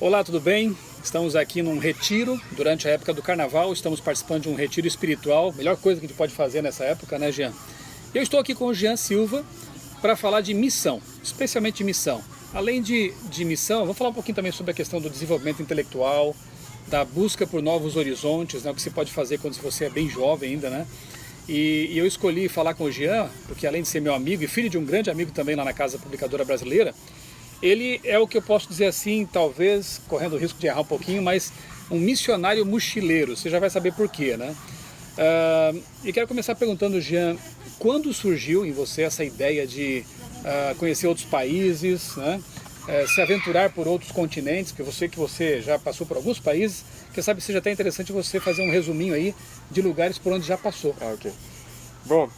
Olá, tudo bem? Estamos aqui num retiro durante a época do Carnaval, estamos participando de um retiro espiritual, melhor coisa que a gente pode fazer nessa época, né, Jean? Eu estou aqui com o Jean Silva para falar de missão, especialmente de missão. Além de missão, vamos falar um pouquinho também sobre a questão do desenvolvimento intelectual, da busca por novos horizontes, né, o que se pode fazer quando você é bem jovem ainda, né? E eu escolhi falar com o Jean, porque além de ser meu amigo e filho de um grande amigo também lá na Casa Publicadora Brasileira, ele é o que eu posso dizer assim, talvez, correndo o risco de errar um pouquinho, mas um missionário mochileiro, você já vai saber por quê, né? E quero começar perguntando, Jean, quando surgiu em você essa ideia de conhecer outros países, né? Se aventurar por outros continentes, que você já passou por alguns países, quem sabe seja até interessante você fazer um resuminho aí de lugares por onde já passou. Ok. Bom,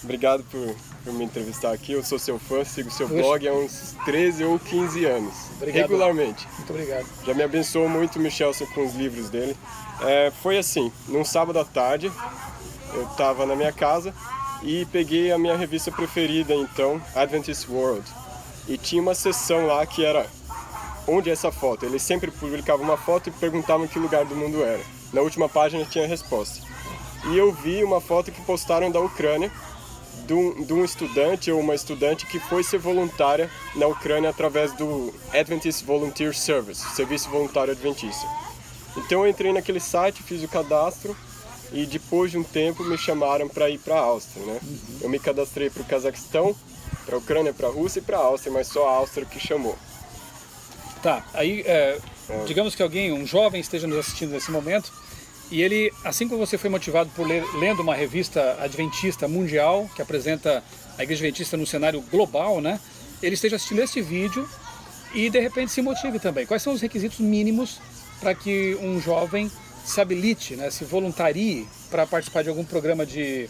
obrigado por me entrevistar aqui. Eu sou seu fã, sigo seu blog há uns 13 ou 15 anos, obrigado. Regularmente. Muito obrigado. Já me abençoou muito o Michelson com os livros dele. Foi assim, num sábado à tarde, eu estava na minha casa e peguei a minha revista preferida então, Adventist World. E tinha uma seção lá que era onde é essa foto. Eles sempre publicavam uma foto e perguntavam que lugar do mundo era. Na última página tinha a resposta. E eu vi uma foto que postaram da Ucrânia, de um estudante ou uma estudante que foi ser voluntária na Ucrânia através do Adventist Volunteer Service, Serviço Voluntário Adventista. Então eu entrei naquele site, fiz o cadastro e depois de um tempo me chamaram para ir para a Áustria, né? Eu me cadastrei para o Cazaquistão, para a Ucrânia, para a Rússia e para a Áustria, mas só a Áustria que chamou. Tá, aí digamos que um jovem esteja nos assistindo nesse momento e ele, assim como você foi motivado por lendo uma revista adventista mundial que apresenta a Igreja Adventista no cenário global, né? Ele esteja assistindo este vídeo e de repente se motive também. Quais são os requisitos mínimos para que um jovem se habilite, né, se voluntarie para participar de algum programa de,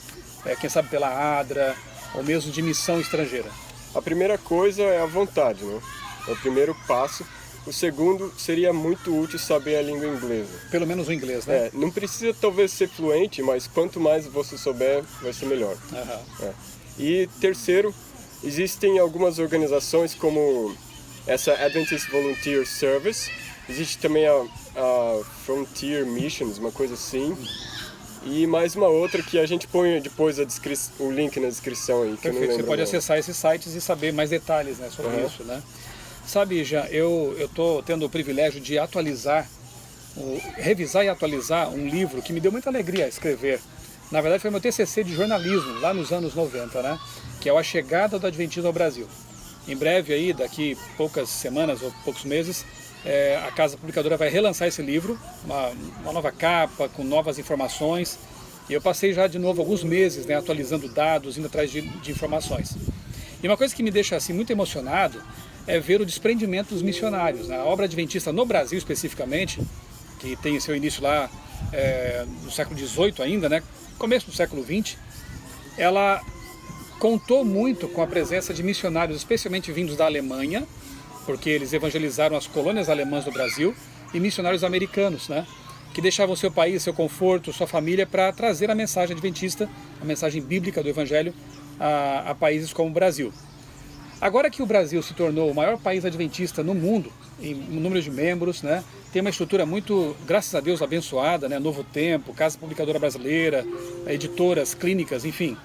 quem sabe pela ADRA ou mesmo de missão estrangeira? A primeira coisa é a vontade, né? É o primeiro passo. O segundo, seria muito útil saber a língua inglesa. Pelo menos o inglês, né? Não precisa talvez ser fluente, mas quanto mais você souber, vai ser melhor. E terceiro, existem algumas organizações como essa Adventist Volunteer Service, existe também a Frontier Missions, uma coisa assim, e mais uma outra que a gente põe depois o link na descrição aí. Que eu não lembro. Você pode acessar esses sites e saber mais detalhes, né, sobre isso, né? Sabe, Jean, eu estou tendo o privilégio de revisar e atualizar um livro que me deu muita alegria escrever. Na verdade foi meu TCC de jornalismo, lá nos anos 90, né? Que é A Chegada do Adventismo ao Brasil. Em breve aí, daqui poucas semanas ou poucos meses, a Casa Publicadora vai relançar esse livro, uma nova capa, com novas informações. E eu passei já de novo alguns meses, né, atualizando dados, indo atrás de informações. E uma coisa que me deixa assim muito emocionado é ver o desprendimento dos missionários. A obra adventista no Brasil especificamente, que tem seu início lá no século XVIII ainda, né, começo do século XX, ela contou muito com a presença de missionários, especialmente vindos da Alemanha, porque eles evangelizaram as colônias alemãs do Brasil, e missionários americanos, né, que deixavam seu país, seu conforto, sua família para trazer a mensagem adventista, a mensagem bíblica do Evangelho a países como o Brasil. Agora que o Brasil se tornou o maior país adventista no mundo, em número de membros, né, tem uma estrutura muito, graças a Deus, abençoada, né, Novo Tempo, Casa Publicadora Brasileira, editoras, clínicas, enfim,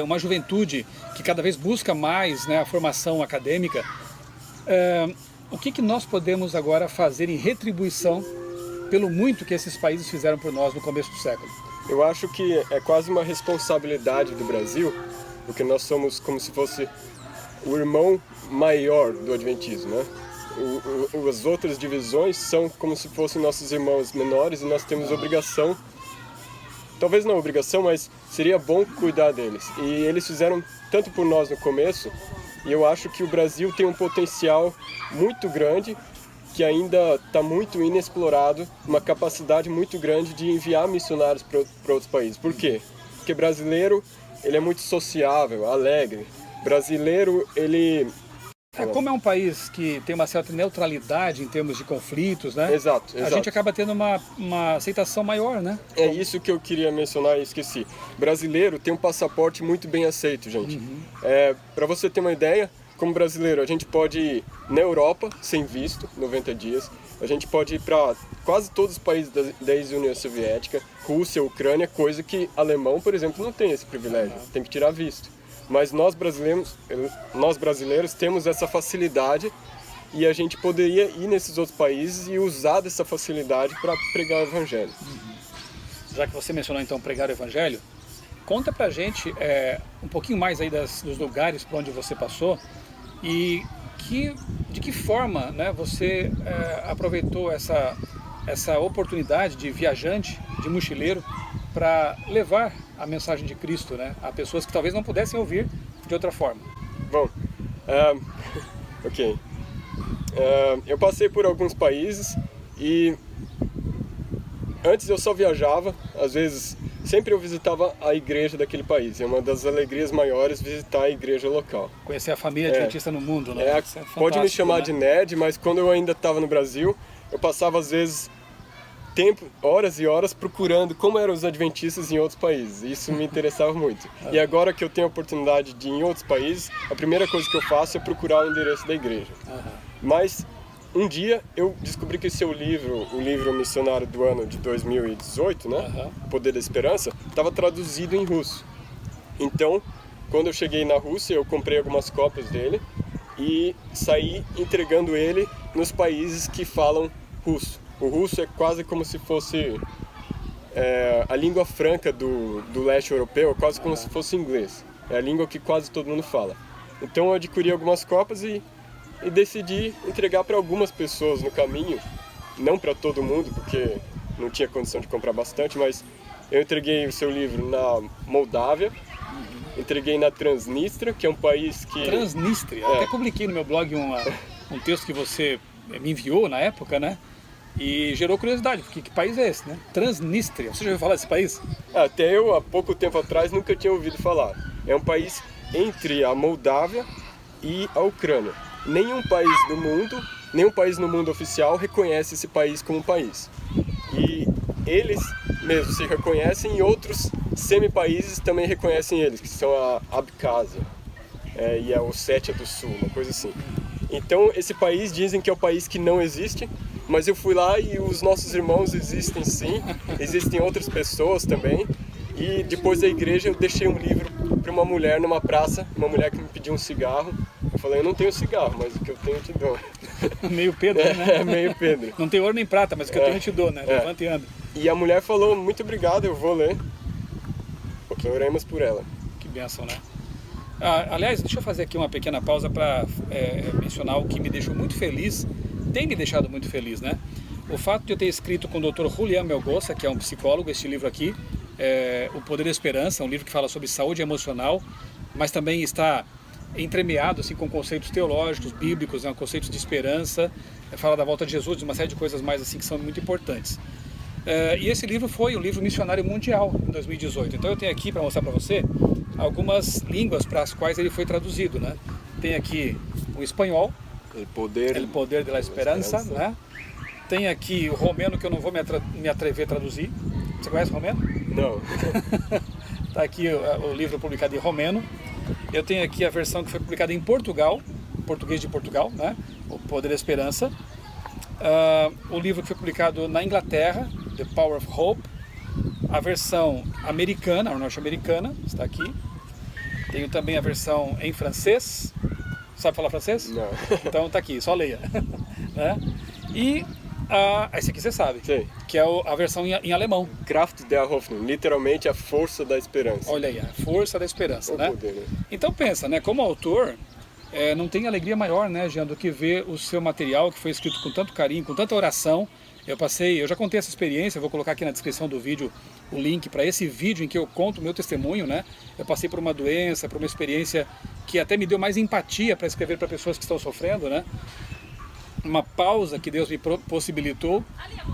uma juventude que cada vez busca mais, né, a formação acadêmica. O que nós podemos agora fazer em retribuição pelo muito que esses países fizeram por nós no começo do século? Eu acho que é quase uma responsabilidade do Brasil, porque nós somos como se fosse o irmão maior do Adventismo, né? As outras divisões são como se fossem nossos irmãos menores e nós temos obrigação, talvez não obrigação, mas seria bom cuidar deles. E eles fizeram tanto por nós no começo, e eu acho que o Brasil tem um potencial muito grande, que ainda está muito inexplorado, uma capacidade muito grande de enviar missionários para outros países. Por quê? Porque brasileiro, ele é muito sociável, alegre. Brasileiro, ele... Como é um país que tem uma certa neutralidade em termos de conflitos, né? Exato. A gente acaba tendo uma aceitação maior, né? É isso que eu queria mencionar e esqueci. Brasileiro tem um passaporte muito bem aceito, gente. Para você ter uma ideia, como brasileiro, a gente pode ir na Europa sem visto, 90 dias. A gente pode ir para quase todos os países da ex-União Soviética, Rússia, Ucrânia, coisa que alemão, por exemplo, não tem esse privilégio, tem que tirar visto. Mas nós brasileiros temos essa facilidade e a gente poderia ir nesses outros países e usar dessa facilidade para pregar o Evangelho. Já que você mencionou então pregar o Evangelho, conta pra gente um pouquinho mais aí dos lugares por onde você passou e de que forma, né, você aproveitou essa oportunidade de viajante, de mochileiro, para levar a mensagem de Cristo, né, a pessoas que talvez não pudessem ouvir de outra forma. Bom, ok. Eu passei por alguns países e antes eu só viajava, às vezes sempre eu visitava a igreja daquele país. É uma das alegrias maiores visitar a igreja local. Conhecer a família adventista no mundo, né? Isso é pode me chamar, né, de nerd, mas quando eu ainda estava no Brasil, eu passava às vezes horas e horas procurando como eram os adventistas em outros países. Isso me interessava muito. E agora que eu tenho a oportunidade de ir em outros países, a primeira coisa que eu faço é procurar o endereço da igreja. Mas um dia eu descobri que seu livro, o livro missionário do ano de 2018, né, Poder da Esperança, estava traduzido em russo. Então, quando eu cheguei na Rússia, eu comprei algumas cópias dele e saí entregando ele nos países que falam russo. O russo é quase como se fosse a língua franca do leste europeu, é quase como se fosse inglês. É a língua que quase todo mundo fala. Então eu adquiri algumas cópias e decidi entregar para algumas pessoas no caminho, não para todo mundo, porque não tinha condição de comprar bastante, mas eu entreguei o seu livro na Moldávia, entreguei na Transnistria, que é um país que... Transnistria? Até publiquei no meu blog um texto que você me enviou na época, né? E gerou curiosidade, porque que país é esse, né? Transnistria. Você já ouviu falar desse país? Até eu, há pouco tempo atrás, nunca tinha ouvido falar. É um país entre a Moldávia e a Ucrânia. Nenhum país no mundo oficial reconhece esse país como um país. E eles mesmos se reconhecem e outros semi-países também reconhecem eles, que são a Abkhazia e a Ossétia do Sul, uma coisa assim. Então, esse país dizem que é o país que não existe, mas eu fui lá e os nossos irmãos existem sim, existem outras pessoas também. E depois da igreja eu deixei um livro para uma mulher numa praça, uma mulher que me pediu um cigarro. Eu falei, eu não tenho cigarro, mas o que eu tenho eu te dou. Meio Pedro, né? Meio Pedro. Não tem ouro nem prata, mas o que eu tenho eu te dou, né? Levanta e anda. E a mulher falou, muito obrigado, eu vou ler. Porque oremos por ela. Que bênção, né? Aliás, deixa eu fazer aqui uma pequena pausa para mencionar o que me deixou muito feliz, tem me deixado muito feliz, né? O fato de eu ter escrito com o Dr. Julián Melgoza, que é um psicólogo, este livro aqui, O Poder da Esperança, um livro que fala sobre saúde emocional, mas também está entremeado assim, com conceitos teológicos, bíblicos, né, conceitos de esperança, fala da volta de Jesus, de uma série de coisas mais assim que são muito importantes. E esse livro foi um livro missionário mundial em 2018. Então eu tenho aqui para mostrar para você algumas línguas para as quais ele foi traduzido, né? Tem aqui o espanhol, El Poder de la Esperança, né? Tem aqui o romeno, que eu não vou me atrever a traduzir. Você conhece o romeno? Não. Está aqui o livro publicado em romeno. Eu tenho aqui a versão que foi publicada em Portugal, português de Portugal, né? O Poder da Esperança. O livro que foi publicado na Inglaterra, The Power of Hope. A versão americana, ou norte-americana, está aqui. Tenho também a versão em francês. Sabe falar francês? Não. Então está aqui, só leia. Né? E esse aqui você sabe, sim, que é a versão em alemão. Kraft der Hoffnung, literalmente a força da esperança. Olha aí, a força da esperança, né? Poder, né? Então pensa, né? Como autor, não tem alegria maior, né, Jean, do que ver o seu material que foi escrito com tanto carinho, com tanta oração. Eu já contei essa experiência, eu vou colocar aqui na descrição do vídeo o link para esse vídeo em que eu conto o meu testemunho, né? Eu passei por uma doença, por uma experiência que até me deu mais empatia para escrever para pessoas que estão sofrendo, né? Uma pausa que Deus me possibilitou,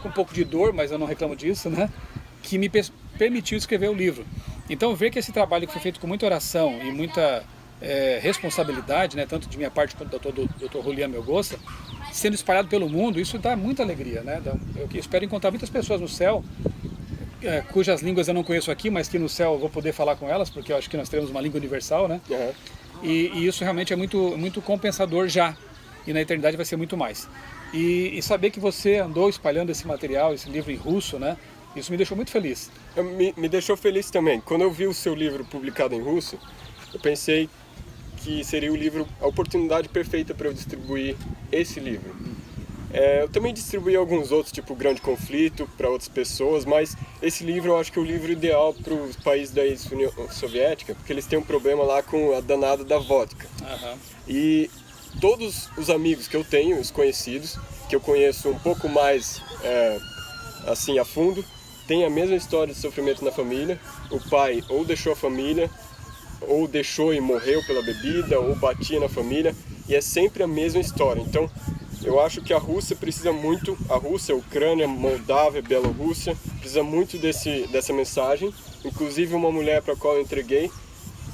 com um pouco de dor, mas eu não reclamo disso, né? Que me permitiu escrever o livro. Então ver que esse trabalho que foi feito com muita oração e muita responsabilidade, né? Tanto de minha parte quanto do Dr. Julián Melgoza, sendo espalhado pelo mundo, isso dá muita alegria, né? Eu espero encontrar muitas pessoas no céu, cujas línguas eu não conheço aqui, mas que no céu eu vou poder falar com elas, porque eu acho que nós teremos uma língua universal, né? E isso realmente é muito compensador já, e na eternidade vai ser muito mais. E saber que você andou espalhando esse material, esse livro em russo, né? Isso me deixou muito feliz. Me deixou feliz também. Quando eu vi o seu livro publicado em russo, eu pensei que seria o livro, a oportunidade perfeita para eu distribuir esse livro. Eu também distribuí alguns outros, tipo Grande Conflito, para outras pessoas, mas esse livro eu acho que é o livro ideal para os países da ex-União Soviética, porque eles têm um problema lá com a danada da vodka. Uhum. E todos os amigos que eu tenho, os conhecidos, que eu conheço um pouco mais assim a fundo, têm a mesma história de sofrimento na família. O pai ou deixou a família, ou deixou e morreu pela bebida, ou batia na família, e é sempre a mesma história. Então, eu acho que a Rússia precisa muito, a Rússia, a Ucrânia, Moldávia, Bielorrússia, precisa muito dessa mensagem. Inclusive uma mulher para a qual eu entreguei,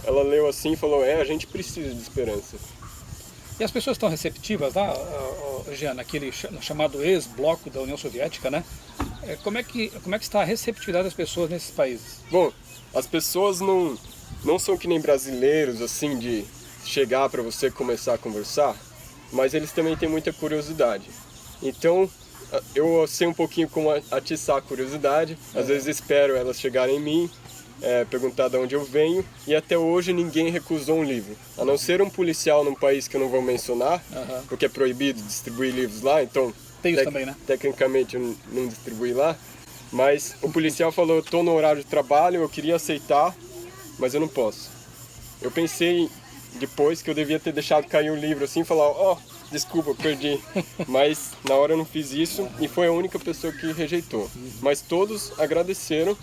ela leu assim e falou, a gente precisa de esperança. E as pessoas estão receptivas lá, Jean, naquele chamado ex-bloco da União Soviética, né? Como é que está a receptividade das pessoas nesses países? Bom, as pessoas não são que nem brasileiros, assim, de chegar para você começar a conversar, mas eles também têm muita curiosidade. Então, eu sei um pouquinho como atiçar a curiosidade, às vezes espero elas chegarem em mim, perguntar de onde eu venho, e até hoje ninguém recusou um livro. A não ser um policial num país que eu não vou mencionar, porque é proibido distribuir livros lá, então tem isso também, né? Tecnicamente eu não distribuí lá, mas o policial falou, eu estou no horário de trabalho, eu queria aceitar, mas eu não posso. Eu pensei depois que eu devia ter deixado cair o livro assim e falar, desculpa, perdi. Mas na hora eu não fiz isso e foi a única pessoa que rejeitou. Mas todos agradeceram,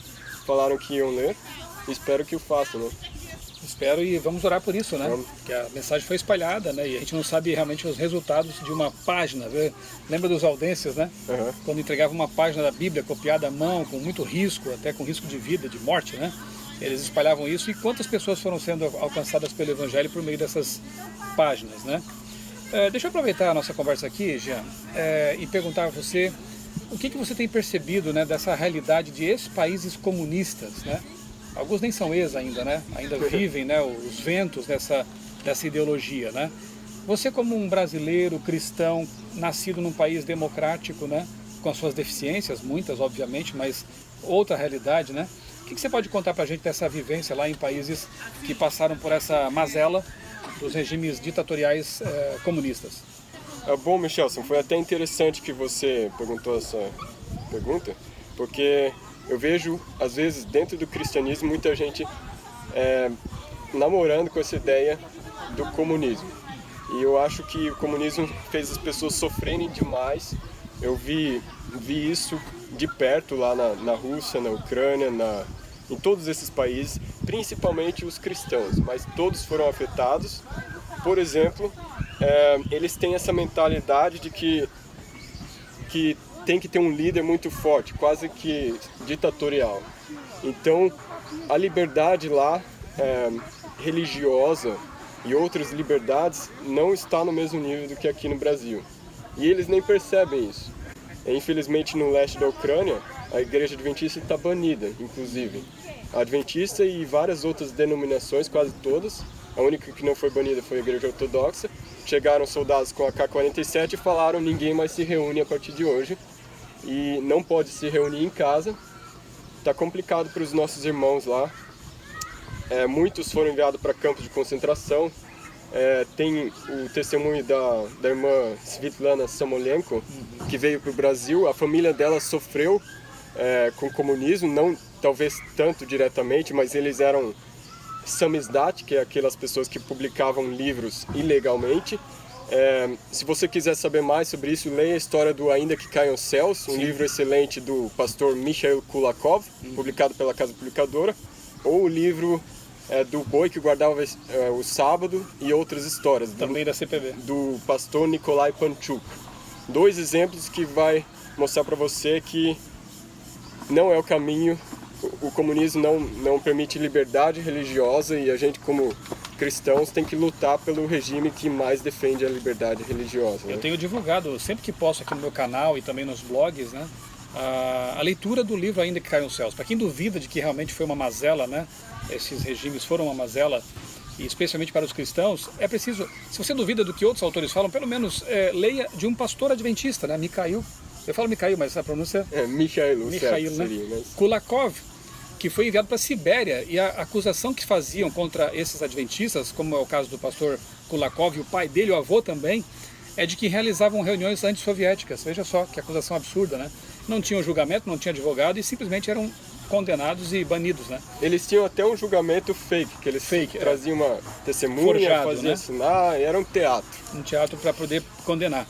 falaram que iam ler e espero que o façam, né? Espero e vamos orar por isso, né? Que a mensagem foi espalhada, né? E a gente não sabe realmente os resultados de uma página. Lembra dos Valdenses, né? Uhum. Quando entregava uma página da Bíblia copiada à mão, com muito risco, até com risco de vida, de morte, né? Eles espalhavam isso e quantas pessoas foram sendo alcançadas pelo Evangelho por meio dessas páginas, né? Deixa eu aproveitar a nossa conversa aqui, Jean, e perguntar a você o que você tem percebido, né, dessa realidade de ex-países comunistas, né? Alguns nem são ex ainda, né? Ainda vivem, né, os ventos dessa ideologia, né? Você como um brasileiro cristão, nascido num país democrático, né, com as suas deficiências, muitas obviamente, mas outra realidade, né? O que você pode contar para a gente dessa vivência lá em países que passaram por essa mazela dos regimes ditatoriais comunistas? Bom, Michelson, foi até interessante que você perguntou essa pergunta, porque eu vejo, às vezes, dentro do cristianismo, muita gente namorando com essa ideia do comunismo. E eu acho que o comunismo fez as pessoas sofrerem demais. Eu vi isso de perto lá na Rússia, na Ucrânia, em todos esses países, principalmente os cristãos, mas todos foram afetados. Por exemplo, eles têm essa mentalidade de que tem que ter um líder muito forte, quase que ditatorial. Então, a liberdade lá, religiosa e outras liberdades, não está no mesmo nível do que aqui no Brasil. E eles nem percebem isso. Infelizmente, no leste da Ucrânia, a igreja adventista está banida, inclusive. A adventista e várias outras denominações, quase todas. A única que não foi banida foi a igreja ortodoxa. Chegaram soldados com a AK-47 e falaram: ninguém mais se reúne a partir de hoje. E não pode se reunir em casa. Está complicado para os nossos irmãos lá. Muitos foram enviados para campos de concentração. Tem o testemunho da irmã Svitlana Samolenko, que veio para o Brasil. A família dela sofreu com o comunismo, não talvez tanto diretamente, mas eles eram samizdat, que é aquelas pessoas que publicavam livros ilegalmente. Se você quiser saber mais sobre isso, leia a história do Ainda que Caiam os Céus, um livro excelente do pastor Mikhail Kulakov, publicado pela Casa Publicadora, ou o livro do Boi que Guardava o Sábado e outras histórias. Também da CPB. Do pastor Nikolai Panchuk. 2 exemplos que vai mostrar para você que não é o caminho. O comunismo não permite liberdade religiosa e a gente, como cristãos, tem que lutar pelo regime que mais defende a liberdade religiosa. Né? Eu tenho divulgado, sempre que posso aqui no meu canal e também nos blogs, né, a leitura do livro Ainda que Caiam os Céus. Para quem duvida de que realmente foi uma mazela, né, esses regimes foram uma mazela, e especialmente para os cristãos, é preciso, se você duvida do que outros autores falam, pelo menos leia de um pastor adventista, né? Mikhail, eu falo Mikhail, mas a pronúncia é Mikhail, né? seria, mas... Kulakov, que foi enviado para a Sibéria, e a acusação que faziam contra esses adventistas, como é o caso do pastor Kulakov e o pai dele, o avô também, é de que realizavam reuniões antissoviéticas. Veja só, que acusação absurda, né? Não tinham julgamento, não tinha advogado e simplesmente eram condenados e banidos, né? Eles tinham até um julgamento fake, que eles traziam uma testemunha, faziam né? assinar, era um teatro. Um teatro para poder condenar.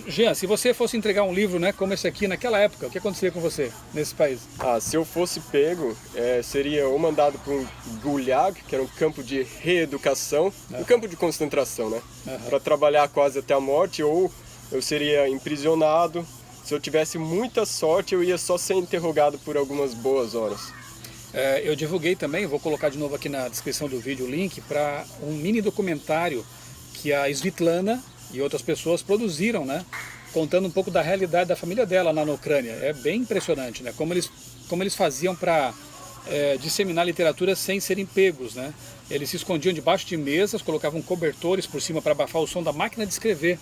Jean, se você fosse entregar um livro, né, como esse aqui naquela época, o que aconteceria com você nesse país? Se eu fosse pego, seria ou mandado para um gulag, que era um campo de reeducação, um campo de concentração, né? Para trabalhar quase até a morte, ou eu seria emprisionado. Se eu tivesse muita sorte, eu ia só ser interrogado por algumas boas horas. Eu divulguei também, vou colocar de novo aqui na descrição do vídeo o link para um mini documentário que a Svitlana e outras pessoas produziram, né? Contando um pouco da realidade da família dela lá na Ucrânia. É bem impressionante, né? Como eles faziam para disseminar literatura sem serem pegos, né? Eles se escondiam debaixo de mesas, colocavam cobertores por cima para abafar o som da máquina de escrever.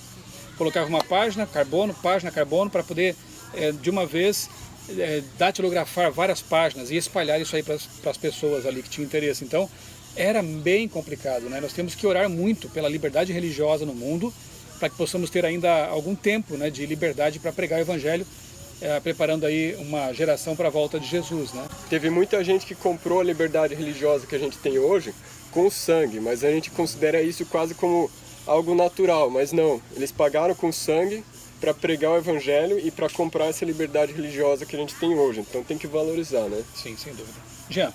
Colocavam uma página carbono, para poder, de uma vez, datilografar várias páginas e espalhar isso aí para as pessoas ali que tinham interesse. Então, era bem complicado, né? Nós temos que orar muito pela liberdade religiosa no mundo, para que possamos ter ainda algum tempo, né, de liberdade para pregar o Evangelho, preparando aí uma geração para a volta de Jesus, né? Teve muita gente que comprou a liberdade religiosa que a gente tem hoje com sangue, mas a gente considera isso quase como algo natural, mas não. Eles pagaram com sangue para pregar o Evangelho e para comprar essa liberdade religiosa que a gente tem hoje, então tem que valorizar, né? Sim, sem dúvida. Jean,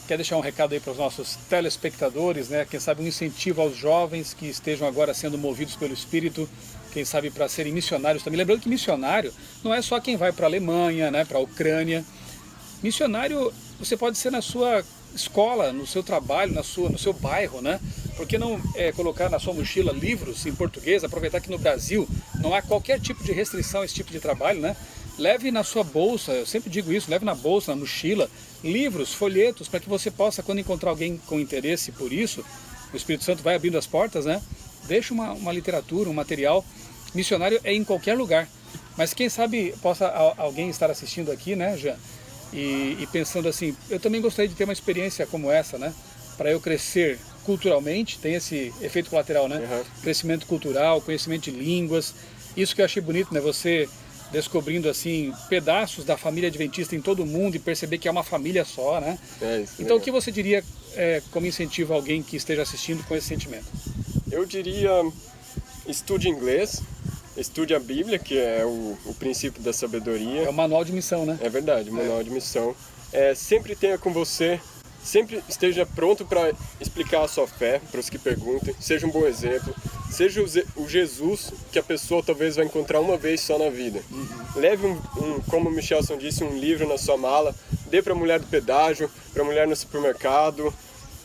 quer deixar um recado aí para os nossos telespectadores, né? Quem sabe um incentivo aos jovens que estejam agora sendo movidos pelo Espírito, quem sabe para serem missionários também. Lembrando que missionário não é só quem vai para a Alemanha, né? Para a Ucrânia. Missionário você pode ser na sua escola, no seu trabalho, no seu bairro, né? Por que não colocar na sua mochila livros em português, aproveitar que no Brasil não há qualquer tipo de restrição a esse tipo de trabalho, né? Leve na sua bolsa, eu sempre digo isso, leve na bolsa, na mochila, livros, folhetos, para que você possa, quando encontrar alguém com interesse por isso, o Espírito Santo vai abrindo as portas, né? Deixa uma literatura, um material. Missionário é em qualquer lugar. Mas quem sabe possa alguém estar assistindo aqui, né, Jean? E pensando assim, eu também gostaria de ter uma experiência como essa, né? Para eu crescer culturalmente, tem esse efeito colateral, né? Uhum. Crescimento cultural, conhecimento de línguas. Isso que eu achei bonito, né? Você descobrindo assim pedaços da família adventista em todo o mundo e perceber que é uma família só, né? Então o que você diria como incentivo a alguém que esteja assistindo com esse sentimento? Eu diria, estude inglês, estude a Bíblia, que é o princípio da sabedoria. É o manual de missão, né? É verdade, o manual de missão. Sempre tenha com você, sempre esteja pronto para explicar a sua fé para os que perguntem, seja um bom exemplo, seja o Jesus que a pessoa talvez vai encontrar uma vez só na vida. Leve como o Michelson disse, um livro na sua mala, dê para a mulher do pedágio, para a mulher no supermercado,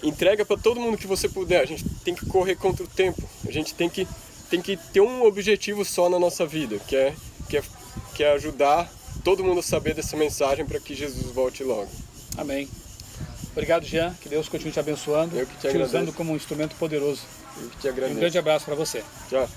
entrega para todo mundo que você puder. A gente tem que correr contra o tempo, a gente tem que ter um objetivo só na nossa vida, que é ajudar todo mundo a saber dessa mensagem para que Jesus volte logo. Amém. Obrigado, Jean. Que Deus continue te abençoando, Eu que te usando agradeço. como um instrumento poderoso. Eu que te agradeço. Um grande abraço para você. Tchau.